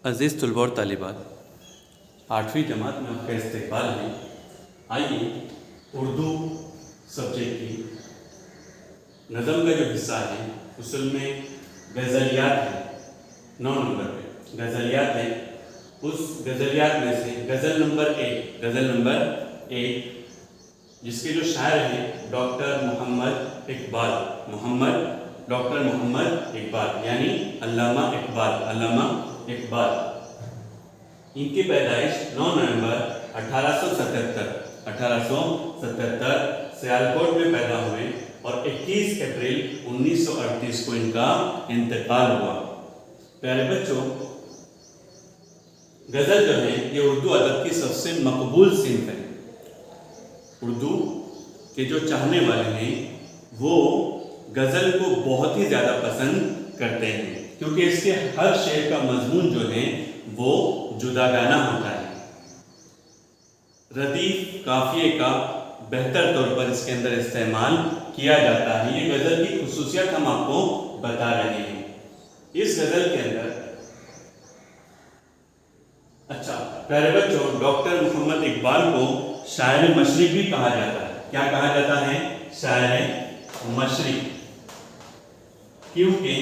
عزیز طلباء اور طالبات، 8ویں جماعت میں آپ کا استقبال ہے۔ آئیے اردو سبجیکٹ کی نظم کا جو حصہ ہے اصل میں غزلیات ہے، 9 نمبر پہ غزلیات ہے۔ اس غزلیات میں سے غزل نمبر 1 جس کے جو شاعر ہیں ڈاکٹر محمد اقبال یعنی علامہ اقبال۔ ان کی پیدائش 9 نومبر 1877 سیالکوٹ میں پیدا ہوئے اور 21 اپریل 1938 کو ان کا انتقال ہوا۔ پیارے بچوں، غزل جو ہے یہ اردو ادب کی سب سے مقبول صنف ہے۔ اردو کے جو چاہنے والے ہیں وہ غزل کو بہت ہی زیادہ پسند کرتے ہیں، کیونکہ اس کے ہر شعر کا مضمون جو ہے وہ جداگانہ ہوتا ہے۔ ردیف قافیے کا بہتر طور پر اس کے اندر استعمال کیا جاتا ہے۔ یہ غزل کی خصوصیت ہم آپ کو بتا رہے ہیں۔ اس غزل کے اندر پیارے بچوں، ڈاکٹر محمد اقبال کو شاعر مشرق بھی کہا جاتا ہے۔ کیا کہا جاتا ہے؟ شاعر مشرق، کیونکہ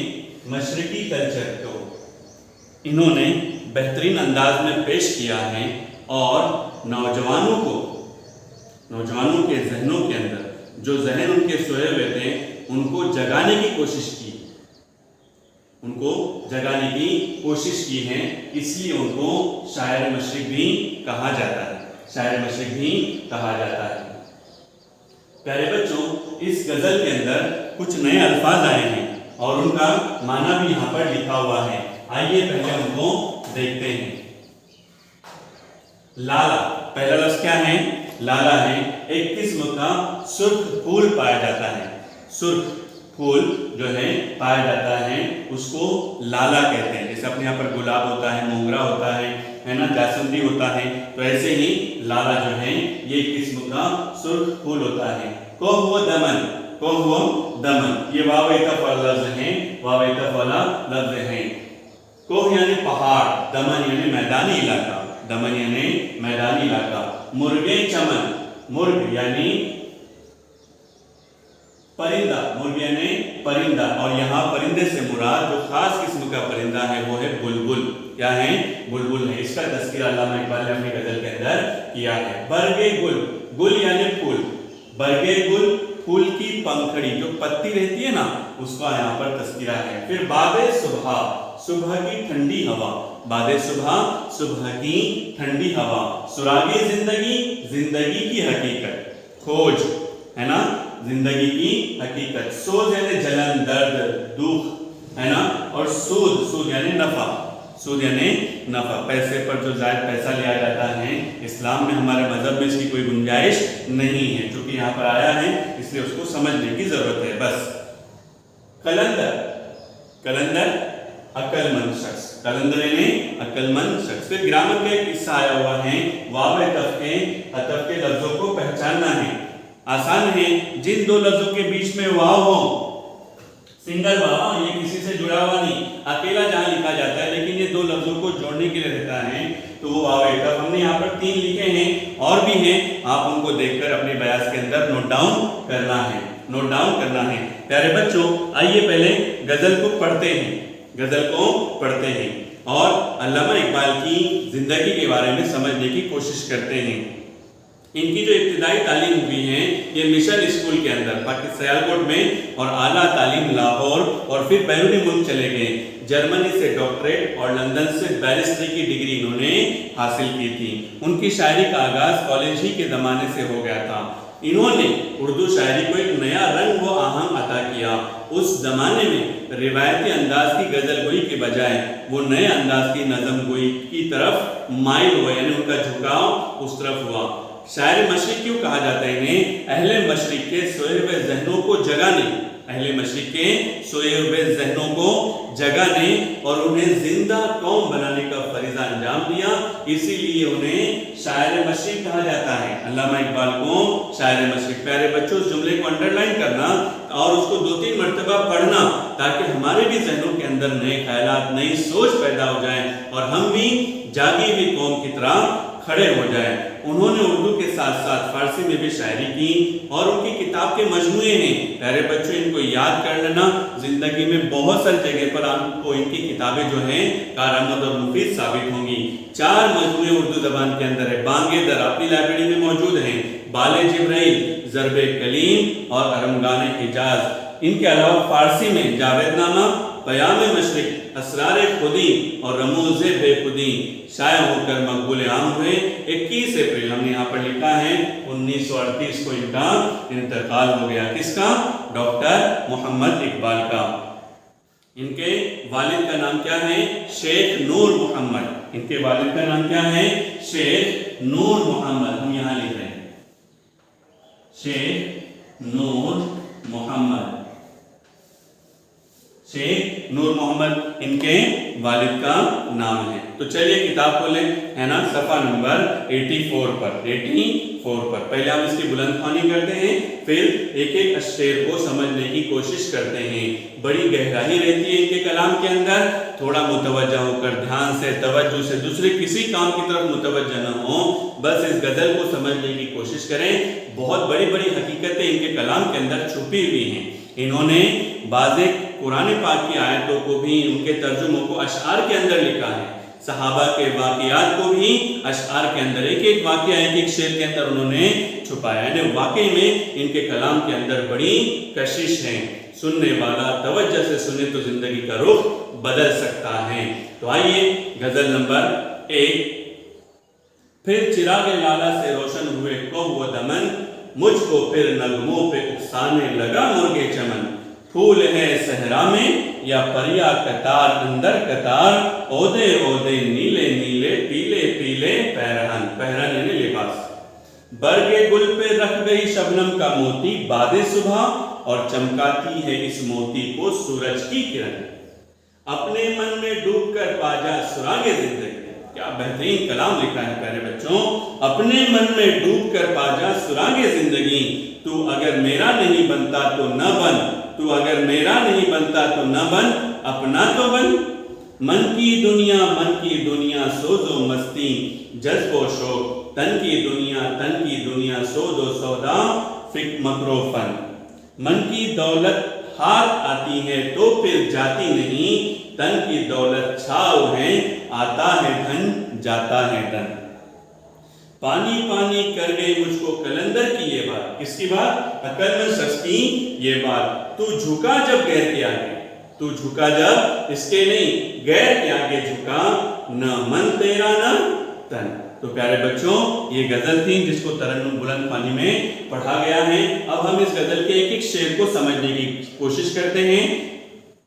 مشرقی کلچر کو انہوں نے بہترین انداز میں پیش کیا ہے اور نوجوانوں کے ذہنوں کے اندر جو ذہن ان کے سوئے ہوئے تھے ان کو جگانے کی کوشش کی ہے، اس لیے ان کو شاعر مشرق بھی کہا جاتا ہے۔ پیارے بچوں، اس غزل کے اندر کچھ نئے الفاظ آئے ہیں اور ان کا معنی بھی یہاں پر لکھا ہوا ہے۔ آئیے پہلے ان کو دیکھتے ہیں۔ لالا، پہلا لفظ کیا ہے؟ لالا ہے۔ ایک قسم کا سرخ پھول پایا جاتا ہے۔ سرخ پھول جو ہے پایا جاتا ہے اس کو لالا کہتے ہیں۔ جیسے اپنے یہاں پر گلاب ہوتا ہے، موگرا ہوتا ہے نا، جاسمندی ہوتا ہے، تو ایسے ہی لالا جو ہے یہ ایک قسم کا سرخ پھول ہوتا ہے۔ کوہ دمن، یہ واو عطف والا لفظ ہے۔ کوہ یعنی پہاڑ، دمن یعنی میدانی علاقہ۔ مرغے چمن، مرغ یعنی پرندہ، اور یہاں پرندے سے مراد جو خاص قسم کا پرندہ ہے وہ ہے بلبل۔ کیا ہے؟ بلبل ہے۔ اس کا تذکرہ علامہ اقبال نے اپنی غزل کے اندر کیا ہے۔ برگے گل یعنی پھول، برگے گل پھول کی پنکھڑی جو پتی رہتی ہے نا، اس کا یہاں پر تذکرہ ہے۔ پھر باد صبح کی ٹھنڈی ہوا، سراغ زندگی کی حقیقت، کھوج ہے نا، زندگی کی حقیقت۔ سوز یعنی جلن، درد، دکھ ہے نا، اور سود یعنی نفع، پیسے پر جو زائد پیسہ لیا جاتا ہے، اسلام میں ہمارے مذہب میں اس کی کوئی گنجائش نہیں ہے، چونکہ یہاں پر آیا ہے اس لیے اس کو سمجھنے کی ضرورت ہے بس۔ کلندر عقل مند شخص۔ پھر گرامر کا ایک حصہ آیا ہوا ہے، واو عطف کے لفظوں کو پہچاننا ہے۔ آسان ہے، جن دو لفظوں کے بیچ میں واو ہو، سنگل واو، یہ کسی سے جڑا ہوا نہیں، اکیلا جہاں لکھا جاتا ہے، لیکن یہ دو لفظوں کو جوڑنے کے لیے رہتا ہے تو وہ واو عطف۔ ہم نے یہاں پر 3 لکھے ہیں، اور بھی ہیں، آپ ان کو دیکھ کر اپنے بیاس کے اندر نوٹ ڈاؤن کرنا ہے۔ پیارے بچوں، آئیے پہلے غزل کو پڑھتے ہیں اور علامہ اقبال کی زندگی کے بارے میں سمجھنے کی کوشش کرتے ہیں۔ ان کی جو ابتدائی تعلیم ہوئی ہے یہ مشن اسکول کے اندر سیالکوٹ میں، اور اعلیٰ تعلیم لاہور، اور پھر بیرونی ملک چلے گئے۔ جرمنی سے ڈاکٹریٹ اور لندن سے بیرسٹری کی ڈگری انہوں نے حاصل کی تھی۔ ان کی شاعری کا آغاز کالج ہی کے زمانے سے ہو گیا تھا۔ انہوں نے اردو شاعری کو ایک نیا رنگ و آہنگ عطا کیا۔ اس زمانے میں روایتی انداز کی غزل گوئی کے بجائے وہ نئے انداز کی نظم گوئی کی طرف مائل ہوئے، یعنی ان کا جھکاؤ اس طرف ہوا۔ شاعر مشرق کیوں کہا جاتا ہے انہیں؟ اہل مشرق کے سوئے ہوئے ذہنوں کو جگانے اور انہیں زندہ قوم بنانے کا فریضہ انجام دیا، اسی لیے انہیں شاعر مشرق کہا جاتا ہے۔ علامہ اقبال کو شاعر مشرق۔ پیارے بچوں، اس جملے کو انڈرلائن کرنا اور اس کو 2-3 مرتبہ پڑھنا تاکہ ہمارے بھی ذہنوں کے اندر نئے خیالات، نئی سوچ پیدا ہو جائیں اور ہم بھی जागी हुई कौम की तरह खड़े हो जाए। उन्होंने उर्दू के साथ साथ फारसी में भी शायरी की और उनकी किताब के मजमूए हैं। प्यारे बच्चों, इनको याद कर लेना, जिंदगी में बहुत सारी जगह पर आपको इनकी किताबें जो हैं कारआमद और मुफीद साबित होंगी। 4 मजमूए उर्दू जबान के अंदर है, बांगे दर अपनी लाइब्रेरी में मौजूद हैं, बाले जिब्राइल, ज़रबे कलीम और अरमगाने हिजाज। इनके अलावा फारसी में जावेदनामा, बयान मशरिक, असरार खुदी और रमूज़ बेखुदी शाया होकर मकबूल आम हुए। 21 अप्रैल हमने यहाँ पर लिखा है 1938 को इनका इंतकाल हो गया। किसका? डॉक्टर मोहम्मद इकबाल का। इनके वालिद का नाम क्या है? शेख नूर मोहम्मद। इनके वालिद का नाम क्या है? शेख नूर मोहम्मद। हम यहाँ लिख रहे हैं शेख नूर मोहम्मद। शेख नूर मोहम्मद इनके वालिद का नाम है। तो चलिए किताब खोलें, है ना, सफा नंबर 84 पर। पहले हम इसकी बुलंदख्वानी करते हैं, फिर एक एक शेर को समझने की कोशिश करते हैं। बड़ी गहराई रहती है इनके कलाम के अंदर। थोड़ा मुतवज्जा होकर ध्यान से, तवज्जो से, दूसरे किसी काम की तरफ मुतवज्जा न हो, बस इस गजल को समझने की कोशिश करें। बहुत बड़ी बड़ी हकीकतें इनके कलाम के अंदर छुपी हुई हैं। इन्होंने बाज़ कुरान पाक की आयतों को भी, उनके तर्जुमों को अशआर के अंदर लिखा है। सहाबा के वाक़ियात को भी अशआर के अंदर, एक एक वाक़या एक एक शेर के अंदर उन्होंने छुपाया है। वाकई में इनके कलाम के अंदर बड़ी कशिश है। सुनने वाला तवज्जो से सुने तो जिंदगी का रुख बदल सकता है। तो आइए गजल नंबर 1। फिर चिराग लाला से रोशन हुए कोह व दमन, मुझको फिर नगमों पे उकसाने लगा मुर्गे चमन। फूल है सहरा में या परिया कतार अंदर कतार, ओदे ओदे नीले नीले पीले पीले पहरन। पहरन यानी लिबास। बरगे गुल पे रख गई शबनम का मोती बादे सुबह, और चमकाती है इस मोती को सूरज की किरण। अपने मन में डूब कर पाजा सुरागे जिंदगी। क्या बेहतरीन कलाम लिखा है प्यारे बच्चों। अपने मन में डूब कर पाजा सुरागे जिंदगी, तू अगर मेरा नहीं बनता तो न बन, तू अगर मेरा नहीं बनता तो न बन, अपना तो बन। मन की दुनिया सोजो मस्ती, जज्बो शौक तन की दुनिया सोदो सौदा, फिक मकरोफन। मन की दौलत हाथ आती है तो फिर जाती नहीं, तन की दौलत छाव है, आता है धन जाता है धन। पानी पानी कर गई मुझको कलंदर की ये बात। किसकी बात? अक्लमंद शख्स की ये बात। तू झुका जब गैर के आगे, तू झुका जब इसके नहीं गैर के आगे झुका, न मन तेरा न तन। तो प्यारे बच्चों, ये गजल थी जिसको तरन्नुम बुलंद पानी में पढ़ा गया है। अब हम इस गजल के एक एक शेर को समझने की कोशिश करते हैं।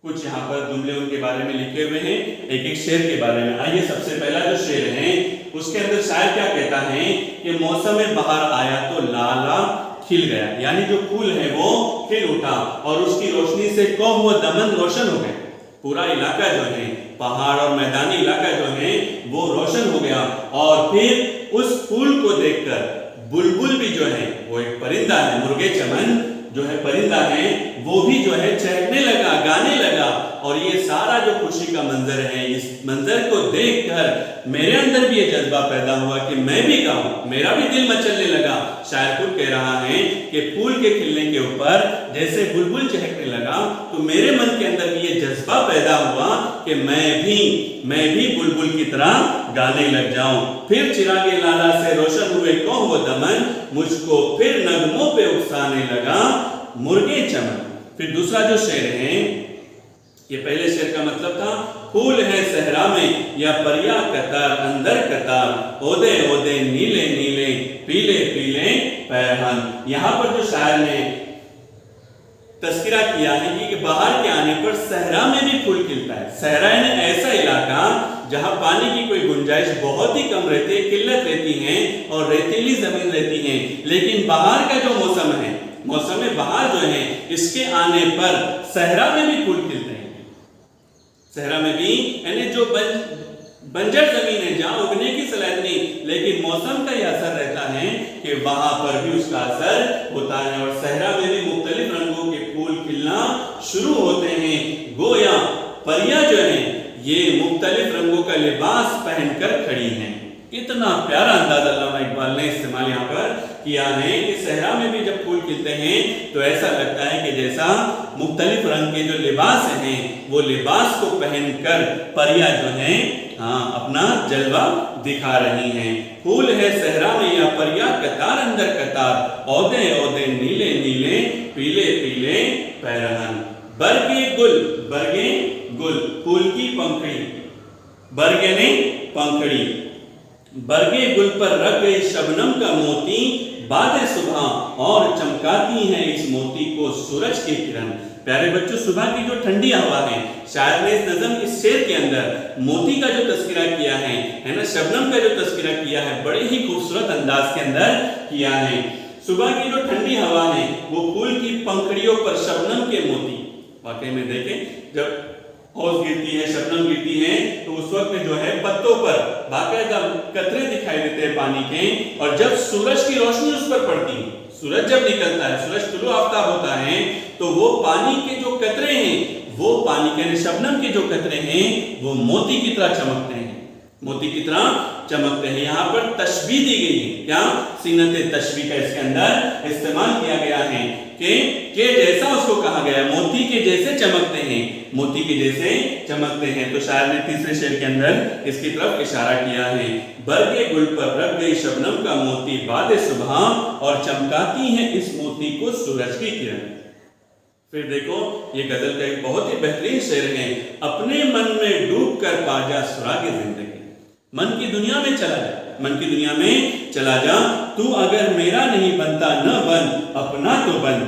कुछ यहाँ पर जुमले उनके बारे में लिखे हुए हैं, एक एक शेर के बारे में। आइए, सबसे पहला जो शेर है उसके अंदर शायर क्या कहता है कि मौसम में बाहर आया तो लाला खिल गया, यानी जो फूल है वो खिल उठा और उसकी रोशनी से कौम व दमन रोशन हो गए। पूरा इलाका जो है, पहाड़ और मैदानी इलाका जो है वो रोशन हो गया। और फिर उस फूल को देखकर बुलबुल भी जो है, वो एक परिंदा है, मुर्गे चमन जो है परिंदा है, वो भी जो है चहकने लगा, गाने लगा। और ये सारा जो खुशी का मंजर है, इस मंजर को देखकर मेरे अंदर भी ये जज्बा पैदा हुआ कि मैं भी गाऊं, मेरा भी दिल मचलने लगा। शायर खुद कह रहा है कि फूल के खिलने के ऊपर जैसे बुलबुल चहकने लगा, तो मेरे मन के अंदर भी ये जज्बा पैदा हुआ कि मैं भी बुलबुल की तरह गाने लग जाऊं। फिर चिरागे लाला से रोशन हुए कौम व दमन, मुझको फिर नगमों पे उकसाने लगा मुर्गे चमन। फिर दूसरा जो शेर है, ये पहले शेर का मतलब था, फूल है सहरा में या परिया कतार अंदर कतार, ओदे ओदे नीले नीले पीले पीले पैरहन। यहाँ पर जो शायर ने तस्करा किया है कि बाहर के आने पर सहरा में भी फूल खिलता है। सहरा यानी ऐसा इलाका जहाँ पानी की कोई गुंजाइश बहुत ही कम रहती है, किल्लत रहती है और रेतीली जमीन रहती है। लेकिन बाहर का जो मौसम है, मौसम बहार जो है, इसके आने पर सहरा में भी फूल खिलते हैं। सहरा में भी यानी जो बंजर जमीन है जहाँ उगने की सलाहियत नहीं, लेकिन मौसम का यह असर रहता है कि वहां पर भी उसका असर होता है। और सहरा में भी मुख्तलिफ रंगों के फूल खिलना शुरू होते हैं। गोया परियां जो है ये मुख्तलिफ रंगों का लिबास पहनकर खड़ी हैं। कितना प्यारा अंदाज अल्लामा इकबाल ने इस्तेमाल यहाँ पर किया है कि सहरा में भी जब फूल खिलते हैं तो ऐसा लगता है कि जैसा मुख्तलिफ रंग के जो लिबास हैं वो लिबास को पहनकर परियां जो हैं अपना जलवा दिखा रही हैं। फूल है सहरा में या परियां कतार अंदर कतार, औदे औदे नीले नीले पीले पीले पैरहन। बरगे गुल फूल की पंखड़ी, बरगे ने पंखड़ी, बरगे गुल पर रख गई शबनम का मोती बादे सुबह और चमकाती हैं इस मोती को सूरज की किरण। प्यारे बच्चों, सुबह की जो ठंडी हवा है, शायर ने इस नज़म इस शेर के अंदर मोती का जो तस्करा किया है ना, शबनम का जो तस्करा किया है, बड़े ही खूबसूरत अंदाज के अंदर किया है। सुबह की जो ठंडी हवा है वो फूल की पंखड़ियों पर शबनम के मोती, वाकई में देखें जब ओस गिरती है, शबनम गिरती है तो उस वक्त में जो है पत्तों पर बाकायदा कतरे दिखाई देते हैं पानी के, और जब सूरज की रोशनी उस पर पड़ती है, सूरज जब निकलता है, सूरज तुलु आफ्ताब होता है तो वो पानी के जो कतरे हैं वो पानी के शबनम के जो कतरे हैं वो मोती की तरह चमकते हैं, मोती की तरह चमकते हैं। यहाँ पर तशबीह दी गई है, क्या सीनत तशबीह का इसके अंदर इस्तेमाल किया गया है कि जैसा उसको कहा गया मोती के जैसे चमकते हैं, मोती के जैसे चमकते हैं। तो शायर ने तीसरे शेर के अंदर इसकी तरफ इशारा किया है। बरगे गुल पर रख गई शबनम का मोती बादे सुबह और चमकाती है इस मोती को सूरज की किरण। फिर देखो ये गजल का एक बहुत ही बेहतरीन शेर है। अपने मन में डूब कर पाजा सुरागे जिंदगी, मन की दुनिया में चला जा, मन की दुनिया में चला जा, तू अगर मेरा नहीं बनता न बन, अपना तो बन,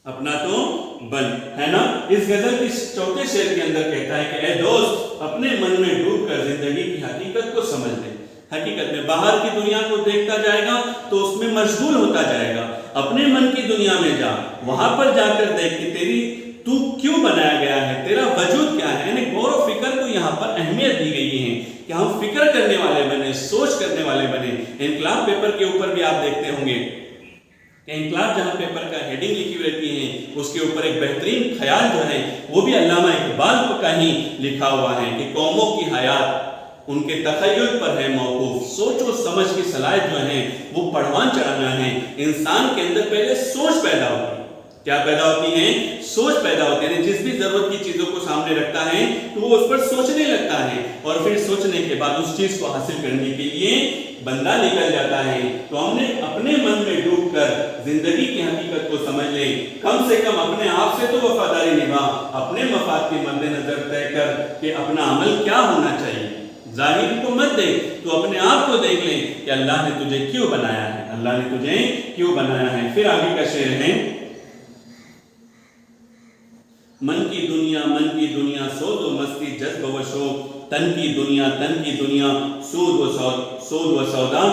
अपना तो बन, है ना। इस गजल के चौथे शेर के अंदर कहता है कि ए दोस्त, अपने मन में डूब कर जिंदगी की हकीकत को समझ ले। हकीकत में बाहर की दुनिया को देखता जाएगा तो उसमें मशगूल होता जाएगा, अपने मन की दुनिया में जा, वहां पर जाकर देख कि तेरी तू क्यों बनाया गया है, तेरा वजूद क्या है। यानी गौर और फिक्र को यहाँ पर अहमियत दी गई है कि हम फिक्र करने वाले बने, सोच करने वाले बने। इनकलाब पेपर के ऊपर भी आप देखते होंगे कि इनकलाब जहाँ पेपर का हेडिंग लिखी रहती है उसके ऊपर एक बेहतरीन ख्याल जो है वो भी अल्लामा इकबाल का ही लिखा हुआ है कि कौमों की हयात उनके तखय्युल पर है मौकूफ, सोचो समझ की सलाहियत जो है वो परवान चढ़ाना है। इंसान के अंदर पहले सोच पैदा होती है, क्या पैदा होती है, सोच पैदा होती है। जिस भी जरूरत की चीजों को सामने रखता है तो वो उस पर सोचने लगता है और फिर सोचने के बाद उस चीज को हासिल करने के लिए बंदा निकल जाता है। तो हमने अपने मन में डूबकर जिंदगी की हकीकत को समझ ले, कम से कम अपने आप से तो वफादारी निभा, अपने मफाद के मद्देनजर तय कर कि अपना अमल क्या होना चाहिए। जाहिर को मत देख, तो अपने आप को देख ले कि अल्लाह ने तुझे क्यों बनाया है, अल्लाह ने तुझे क्यों बनाया है। फिर आगे का शेर है, मन की दुनिया सोद व मस्ती जज्ब व शौक, तन की दुनिया सूद व सौदा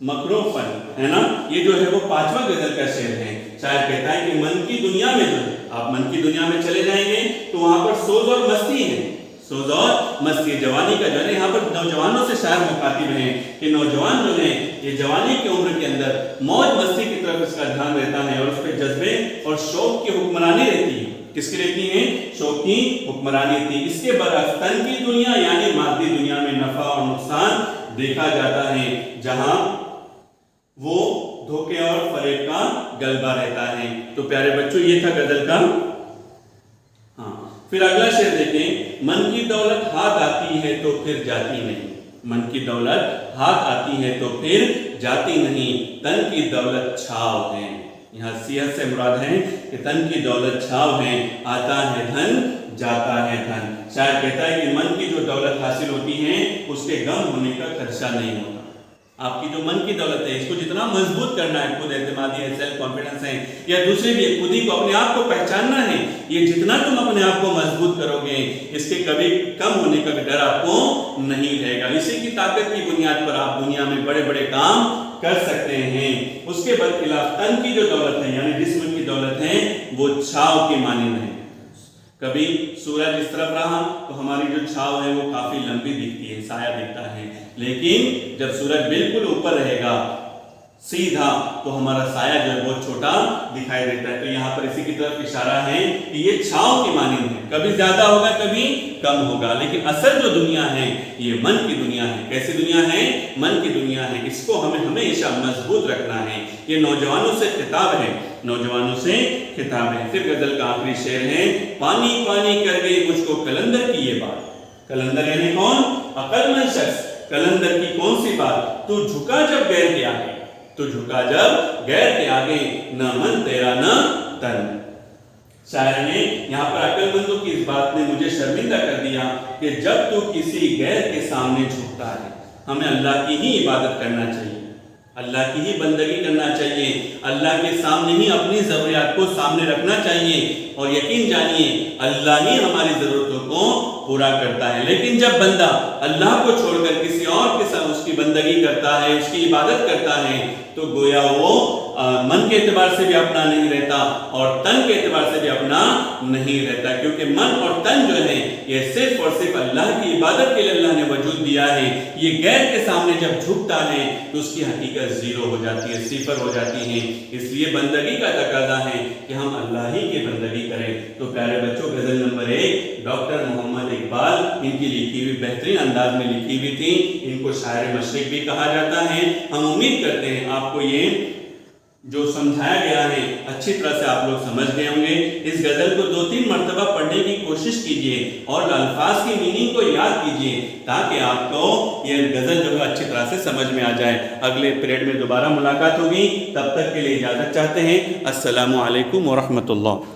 मकरूफन, है ना। ये जो है वो पांचवा गजल का शेर है। शायर कहता है कि मन की दुनिया में जो है, आप मन की दुनिया में चले जाएंगे तो वहां पर सोज और मस्ती है, सोज और मस्ती। जवानी का जो है यहाँ पर नौजवानों से शायर मुखातिब है कि नौजवान जो है ये जवानी की उम्र के अंदर मौज मस्ती की तरफ इसका ध्यान रहता है और उस पर जज्बे और शौक की हुक्मरानी रहती है। किसकी रहती है, शौक की हुक्मरानी थी। इसके बरक्स तन की दुनिया यानी मादी दुनिया में नफा और नुकसान देखा जाता है, जहां वो धोखे और फरेब का गलबा रहता है। तो प्यारे बच्चों ये था गजल का। फिर अगला शेर देखें, मन की दौलत हाथ आती है तो फिर जाती नहीं, मन की दौलत हाथ आती है तो फिर जाती नहीं, तन की दौलत छाव है। यहाँ सियत से मुराद है कि तन की दौलत छाव है, आता है धन जाता है धन। शायद कहता है कि मन की जो दौलत हासिल होती है उसके गम होने का खदशा नहीं होता। आपकी जो मन की दौलत है इसको जितना मजबूत करना है, खुद एतमादी है, सेल्फ कॉन्फिडेंस है, या दूसरे भी खुद ही को अपने आप को पहचानना है, ये जितना तुम अपने आप को मजबूत करोगे इसके कभी कम होने का डर आपको नहीं रहेगा। इसी की ताकत की बुनियाद पर आप दुनिया में बड़े बड़े काम कर सकते हैं। उसके बरखिलाफ तन की जो दौलत है यानी जिस्म की दौलत है वो छाव की मानी है। कभी सूरज इस तरफ रहा तो हमारी जो छाव है वो काफी लंबी दिखती है, साया दिखता है, लेकिन जब सूरज बिल्कुल ऊपर रहेगा, सीधा, तो हमारा साया जो है बहुत छोटा दिखाई देता है। तो यहाँ पर इसी की तरफ इशारा है कि ये छांव की मानिंद है, कभी ज्यादा होगा कभी कम होगा, लेकिन असल जो दुनिया है ये मन की दुनिया है। कैसी दुनिया है? मन की दुनिया है। इसको हमें हमेशा मजबूत रखना है। ये नौजवानों से खिताब है, नौजवानों से खिताब है। फिर गजल का आखिरी शेर है, पानी पानी कर गई मुझको कलंदर की ये बात। कलंदर यानी कौन? अक्लमंद शख्स। कलंदर की कौन सी बात? तू झुका जब गैर के आगे, तू झुका जब गैर के आगे, न मन तेरा न तन। शायर ने यहाँ पर अक्लमंदों की इस बात ने मुझे शर्मिंदा कर दिया कि जब तू किसी गैर के सामने झुकता है, हमें अल्लाह की ही इबादत करना चाहिए, अल्लाह की ही बंदगी करना चाहिए, अल्लाह के सामने ही अपनी ज़रूरियात को सामने रखना चाहिए। और यकीन जानिए अल्लाह ही हमारी ज़रूरतों को पूरा करता है। लेकिन जब बंदा अल्लाह को छोड़कर किसी और के साथ उसकी बंदगी करता है, उसकी इबादत करता है, तो गोया वो मन के एतबार से भी अपना नहीं रहता और तन के एतबार से भी अपना नहीं रहता, क्योंकि मन और तन जो है ये सिर्फ और सिर्फ अल्लाह की इबादत के लिए अल्लाह ने वजूद दिया है। ये गैर के सामने जब झुकता है तो उसकी हकीकत जीरो हो जाती है, सिफर हो जाती है। इसलिए बंदगी का तकाजा है कि हम अल्लाह ही की बंदगी करें। तो प्यारे बच्चों, गजल नंबर 1 डॉक्टर मोहम्मद इकबाल इनकी लिखी हुई बेहतरीन अंदाज में लिखी हुई थी। इनको शायर मशरिक भी कहा जाता है। हम उम्मीद करते हैं आपको ये जो समझाया गया है अच्छी तरह से आप लोग समझ गए होंगे। इस गजल को 2-3 मरतबा पढ़ने की कोशिश कीजिए और अल्फाज की मीनिंग को याद कीजिए ताकि आपको ये गजल जो है अच्छी तरह से समझ में आ जाए। अगले पीरियड में दोबारा मुलाकात होगी, तब तक के लिए इजाज़त चाहते हैं। अस्सलामु अलैकुम व रहमतुल्लाह।